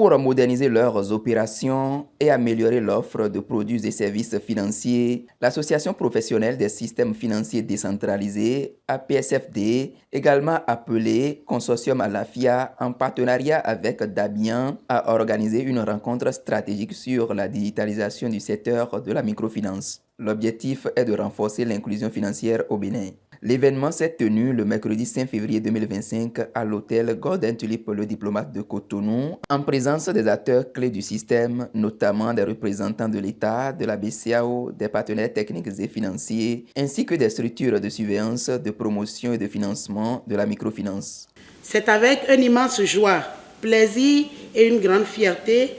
Pour moderniser leurs opérations et améliorer l'offre de produits et services financiers, l'Association professionnelle des systèmes financiers décentralisés, APSFD, également appelée Consortium Alafia, en partenariat avec Dabian, a organisé une rencontre stratégique sur la digitalisation du secteur de la microfinance. L'objectif est de renforcer l'inclusion financière au Bénin. L'événement s'est tenu le mercredi 5 février 2025 à l'hôtel Gordon Tulip, le diplomate de Cotonou, en présence des acteurs clés du système, notamment des représentants de l'État, de la BCAO, des partenaires techniques et financiers, ainsi que des structures de surveillance, de promotion et de financement de la microfinance. C'est avec une immense joie, plaisir et une grande fierté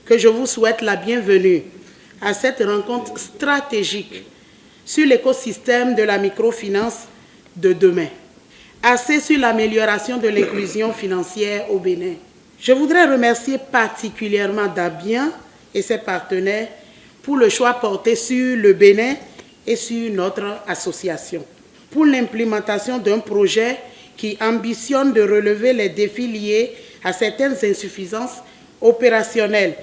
que je vous souhaite la bienvenue à cette rencontre stratégique sur l'écosystème de la microfinance de demain, axée sur l'amélioration de l'inclusion financière au Bénin. Je voudrais remercier particulièrement Dabian et ses partenaires pour le choix porté sur le Bénin et sur notre association, pour l'implémentation d'un projet qui ambitionne de relever les défis liés à certaines insuffisances opérationnelles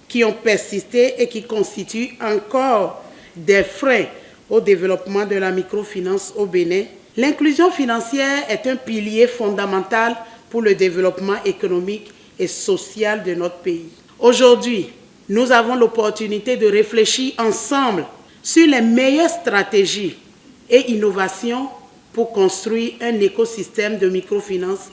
qui ont persisté et qui constituent encore des freins au développement de la microfinance au Bénin. L'inclusion financière est un pilier fondamental pour le développement économique et social de notre pays. Aujourd'hui, nous avons l'opportunité de réfléchir ensemble sur les meilleures stratégies et innovations pour construire un écosystème de microfinance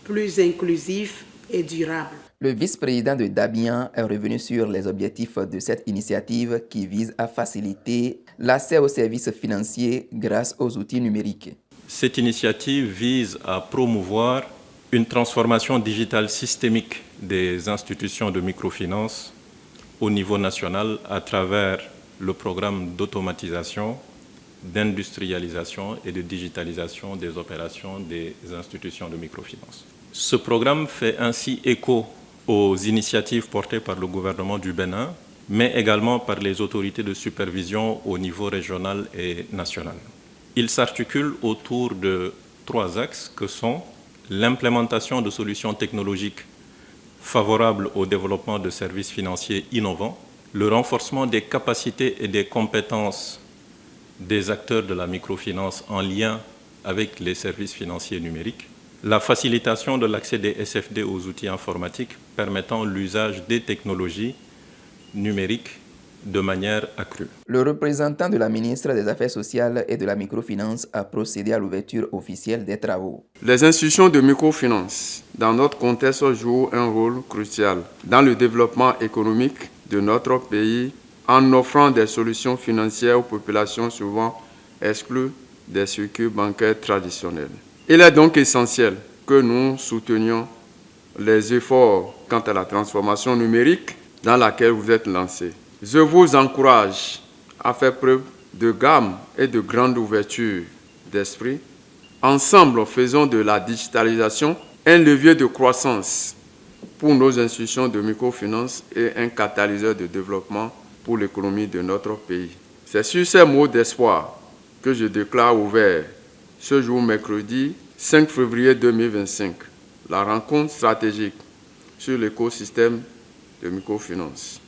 plus inclusif et durable. Le vice-président de Dabian est revenu sur les objectifs de cette initiative qui vise à faciliter l'accès aux services financiers grâce aux outils numériques. Cette initiative vise à promouvoir une transformation digitale systémique des institutions de microfinance au niveau national à travers le programme d'automatisation, d'industrialisation et de digitalisation des opérations des institutions de microfinance. Ce programme fait ainsi écho aux initiatives portées par le gouvernement du Bénin, mais également par les autorités de supervision au niveau régional et national. Il s'articule autour de 3 axes que sont l'implémentation de solutions technologiques favorables au développement de services financiers innovants, le renforcement des capacités et des compétences des acteurs de la microfinance en lien avec les services financiers numériques, la facilitation de l'accès des SFD aux outils informatiques permettant l'usage des technologies numériques de manière accrue. Le représentant de la ministre des Affaires sociales et de la microfinance a procédé à l'ouverture officielle des travaux. Les institutions de microfinance dans notre contexte jouent un rôle crucial dans le développement économique de notre pays en offrant des solutions financières aux populations souvent exclues des circuits bancaires traditionnels. Il est donc essentiel que nous soutenions les efforts quant à la transformation numérique dans laquelle vous êtes lancés. Je vous encourage à faire preuve de gamme et de grande ouverture d'esprit. Ensemble, faisons de la digitalisation un levier de croissance pour nos institutions de microfinance et un catalyseur de développement pour l'économie de notre pays. C'est sur ces mots d'espoir que je déclare ouvert ce jour mercredi 5 février 2025 la rencontre stratégique sur l'écosystème de microfinance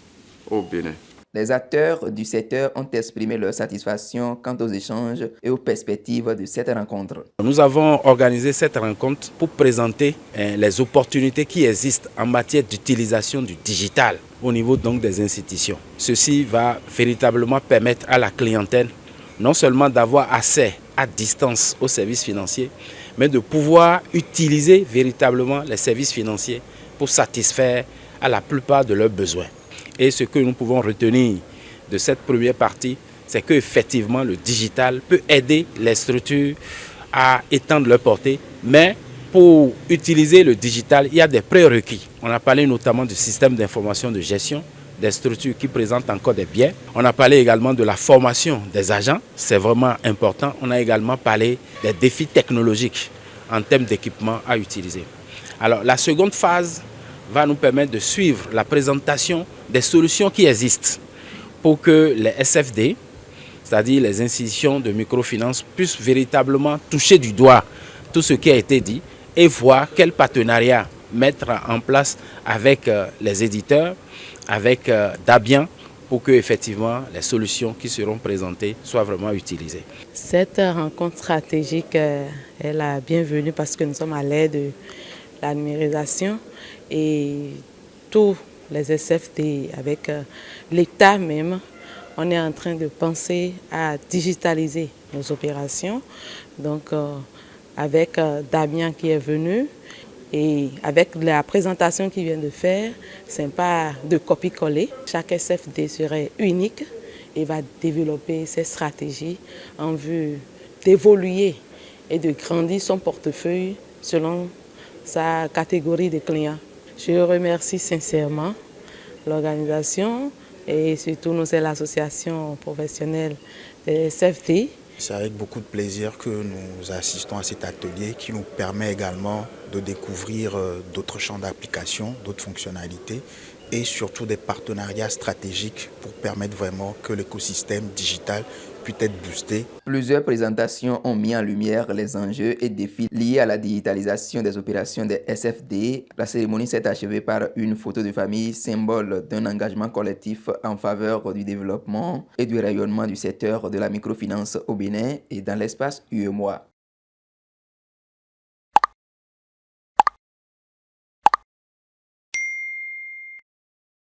au Bénin. Les acteurs du secteur ont exprimé leur satisfaction quant aux échanges et aux perspectives de cette rencontre. Nous avons organisé cette rencontre pour présenter les opportunités qui existent en matière d'utilisation du digital au niveau donc des institutions. Ceci va véritablement permettre à la clientèle non seulement d'avoir accès à distance aux services financiers, mais de pouvoir utiliser véritablement les services financiers pour satisfaire à la plupart de leurs besoins. Et ce que nous pouvons retenir de cette première partie, c'est qu'effectivement le digital peut aider les structures à étendre leur portée, mais pour utiliser le digital, il y a des prérequis. On a parlé notamment du système d'information de gestion, des structures qui présentent encore des biais. On a parlé également de la formation des agents, c'est vraiment important. On a également parlé des défis technologiques en termes d'équipement à utiliser. Alors la seconde phase va nous permettre de suivre la présentation des solutions qui existent pour que les SFD, c'est-à-dire les institutions de microfinance, puissent véritablement toucher du doigt tout ce qui a été dit et voir quel partenariat mettre en place avec les éditeurs, avec Dabian, pour que effectivement les solutions qui seront présentées soient vraiment utilisées. Cette rencontre stratégique est la bienvenue parce que nous sommes à l'ère de la numérisation et tous les SFD avec l'État même, on est en train de penser à digitaliser nos opérations. Donc avec Damien qui est venu et avec la présentation qu'il vient de faire, ce n'est pas de copier-coller. Chaque SFD serait unique et va développer ses stratégies en vue d'évoluer et de grandir son portefeuille selon sa catégorie de clients. Je remercie sincèrement l'organisation et surtout nous, c'est l'association professionnelle des SFD. C'est avec beaucoup de plaisir que nous assistons à cet atelier qui nous permet également de découvrir d'autres champs d'application, d'autres fonctionnalités et surtout des partenariats stratégiques pour permettre vraiment que l'écosystème digital puisse être boosté. Plusieurs présentations ont mis en lumière les enjeux et défis liés à la digitalisation des opérations des SFD. La cérémonie s'est achevée par une photo de famille, symbole d'un engagement collectif en faveur du développement et du rayonnement du secteur de la microfinance au Bénin et dans l'espace UEMOA.